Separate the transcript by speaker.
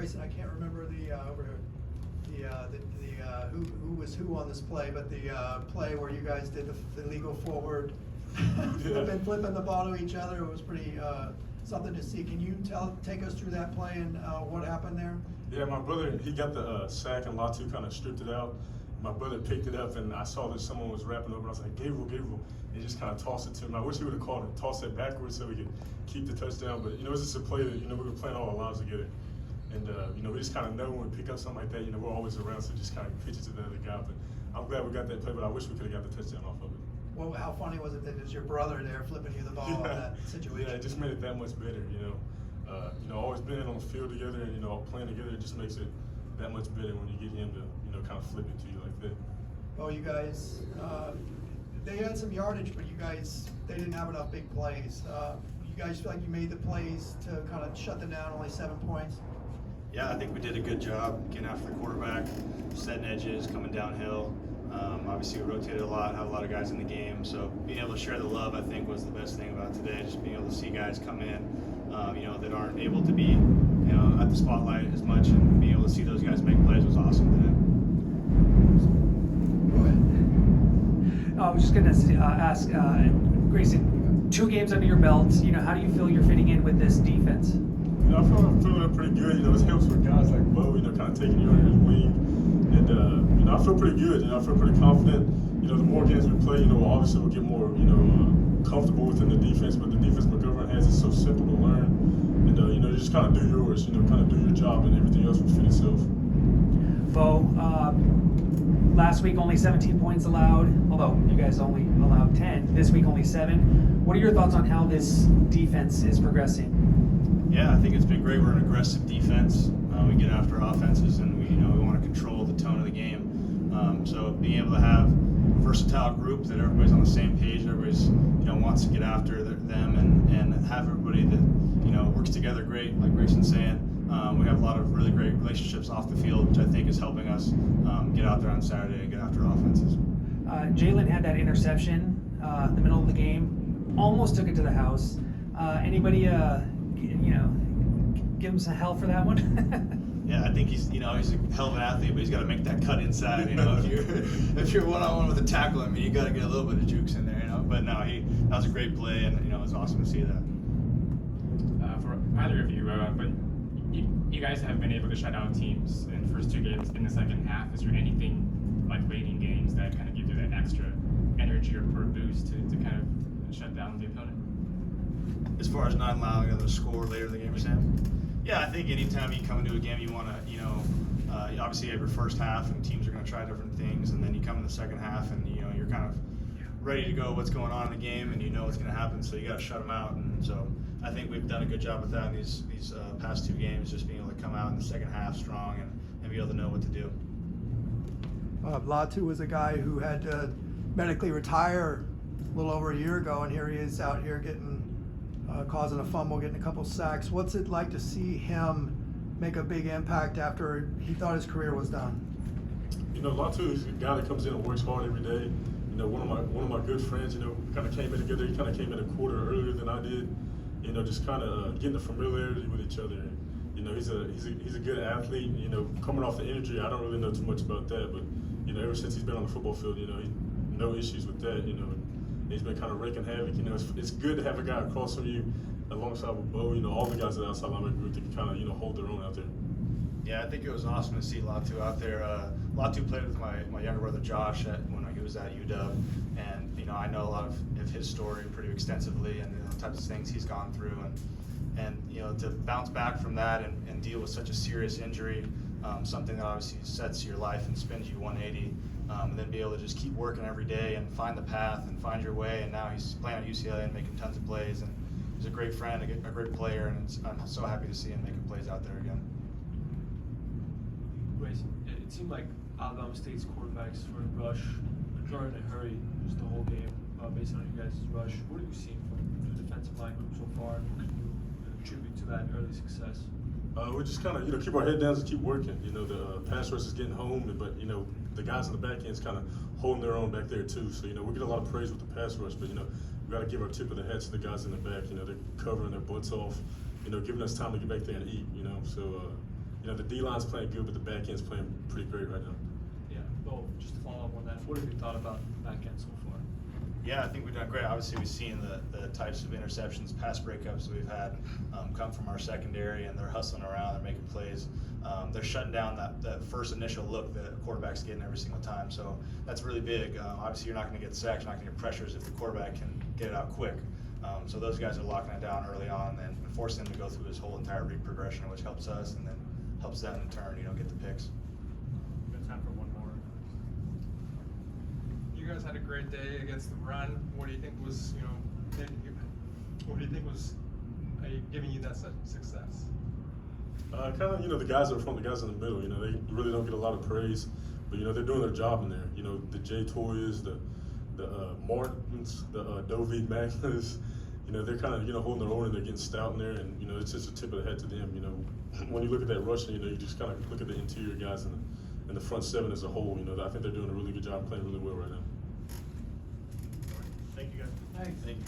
Speaker 1: Grayson, I can't remember who was who on this play, but the play where you guys did the legal forward, flipping the ball to each other, it was pretty something to see. Can you take us through that play and what happened there?
Speaker 2: Yeah, my brother, he got the sack and Latu kind of stripped it out. My brother picked it up and I saw that someone was wrapping over. I was like, Gabriel. And he just kind of tossed it to him. I wish he would have called it, tossed it backwards so we could keep the touchdown. But, it's just a play that, we were playing all our lives together. And, we just kind of know when we pick up something like that, we're always around, so just kind of pitch it to the other guy. But I'm glad we got that play, but I wish we could have got the touchdown off of it.
Speaker 1: Well, how funny was it that it was your brother there flipping you the ball in that situation?
Speaker 2: Yeah, it just made it that much better, always being on the field together and, playing together, it just makes it that much better when you get him to, kind of flip it to you like that.
Speaker 1: Well, you guys, they had some yardage, but they didn't have enough big plays. You guys feel like you made the plays to kind of shut them down, only 7 points?
Speaker 3: Yeah, I think we did a good job getting after the quarterback, setting edges, coming downhill. Obviously, we rotated a lot, have a lot of guys in the game. So being able to share the love, I think, was the best thing about today. Just being able to see guys come in, that aren't able to be, at the spotlight as much, and being able to see those guys make plays was awesome today.
Speaker 1: Go ahead.
Speaker 4: I was just going to ask, Grayson, 2 games under your belt. How do you feel you're fitting in with this defense?
Speaker 2: I feel I'm feeling pretty good. It helps with guys like Bo, kind of taking you under his wing. And, I feel pretty good. I feel pretty confident. The more games we play, obviously we'll get more, comfortable within the defense. But the defense McGovern has is so simple to learn. And, you just kind of do yours, kind of do your job, and everything else will fit itself.
Speaker 4: Bo, last week only 17 points allowed, although you guys only allowed 10. This week only 7. What are your thoughts on how this defense is progressing?
Speaker 3: Yeah, I think it's been great. We're an aggressive defense. We get after offenses, and we want to control the tone of the game. So being able to have a versatile group that everybody's on the same page, everybody's wants to get after them, and have everybody that works together great, like Grayson's saying. We have a lot of really great relationships off the field, which I think is helping us get out there on Saturday and get after offenses.
Speaker 4: Jalen had that interception in the middle of the game, almost took it to the house. Anybody give him some hell for that one?
Speaker 3: Yeah, I think he's a hell of an athlete, but he's got to make that cut inside. If you're one-on-one with a tackle, you got to get a little bit of jukes in there. But no, that was a great play, and it was awesome to see that.
Speaker 5: For either of you, but you guys have been able to shut out teams in the first 2 games in the second half. Is there anything like late in games that kind of gives you that extra energy or boost to kind of shut down the opponent?
Speaker 3: As far as not allowing them to score later in the game, Sam? Yeah, I think anytime you come into a game, you want to, obviously you have your first half and teams are going to try different things, and then you come in the second half and, you're kind of ready to go what's going on in the game, and what's going to happen, so you got to shut them out. And so I think we've done a good job with that in these past 2 games, just being able to come out in the second half strong and be able to know what to do.
Speaker 1: Latu was a guy who had to medically retire a little over a year ago, and here he is out here causing a fumble, getting a couple sacks. What's it like to see him make a big impact after he thought his career was done?
Speaker 2: Latu is a guy that comes in and works hard every day. One of my good friends, kind of came in together. He kind of came in a quarter earlier than I did. Just kind of getting the familiarity with each other. He's a good athlete. Coming off the injury, I don't really know too much about that, but ever since he's been on the football field, no issues with that. He's been kind of wreaking havoc. It's good to have a guy across from you alongside with Bo. All the guys at the outside linebacker group that can kind of hold their own out there.
Speaker 3: Yeah, I think it was awesome to see Latu out there. Latu played with my younger brother Josh when he was at UW, and I know a lot of his story pretty extensively, and the types of things he's gone through, and to bounce back from that and deal with such a serious injury, something that obviously sets your life and spins you 180. And then be able to just keep working every day and find the path and find your way. And now he's playing at UCLA and making tons of plays. And he's a great friend, a great player, and I'm so happy to see him making plays out there again.
Speaker 6: Grayson, it seemed like Alabama State's quarterbacks were in rush, trying to hurry just the whole game based on you guys' rush. What have you seen from the defensive line group so far, and what can you attribute to that early success?
Speaker 2: We just kind of keep our head down and keep working. The pass rush is getting home, but the guys in the back end is kind of holding their own back there too. So we get a lot of praise with the pass rush, but we got to give our tip of the hat to the guys in the back. They're covering their butts off, giving us time to get back there and eat. So you know, the D-line's playing good, but the back end's playing pretty great right now.
Speaker 6: Yeah. Well, just to follow up on that, what have you thought about the back end so far?
Speaker 3: Yeah, I think we've done great. Obviously, we've seen the types of interceptions, pass breakups we've had come from our secondary, and they're hustling around, they're making plays. They're shutting down that first initial look that a quarterback's getting every single time. So that's really big. Obviously, you're not going to get sacks, you're not going to get pressures if the quarterback can get it out quick. So those guys are locking it down early on and forcing them to go through his whole entire read progression, which helps us and then helps them in turn, get the picks.
Speaker 7: We got time for one more. You guys had a great day against the run. What do you think was, giving you that success?
Speaker 2: Kind of, the guys up front, the guys in the middle, they really don't get a lot of praise, but, they're doing their job in there. The Jay Toyas, the Martins, the Dovie Magnus, they're kind of, holding their own and they're getting stout in there, and, it's just a tip of the head to them. When you look at that rushing, you just kind of look at the interior guys and the front seven as a whole. I think they're doing a really good job, playing really well right now.
Speaker 7: Thank you, guys.
Speaker 4: Thanks.
Speaker 3: Thank you.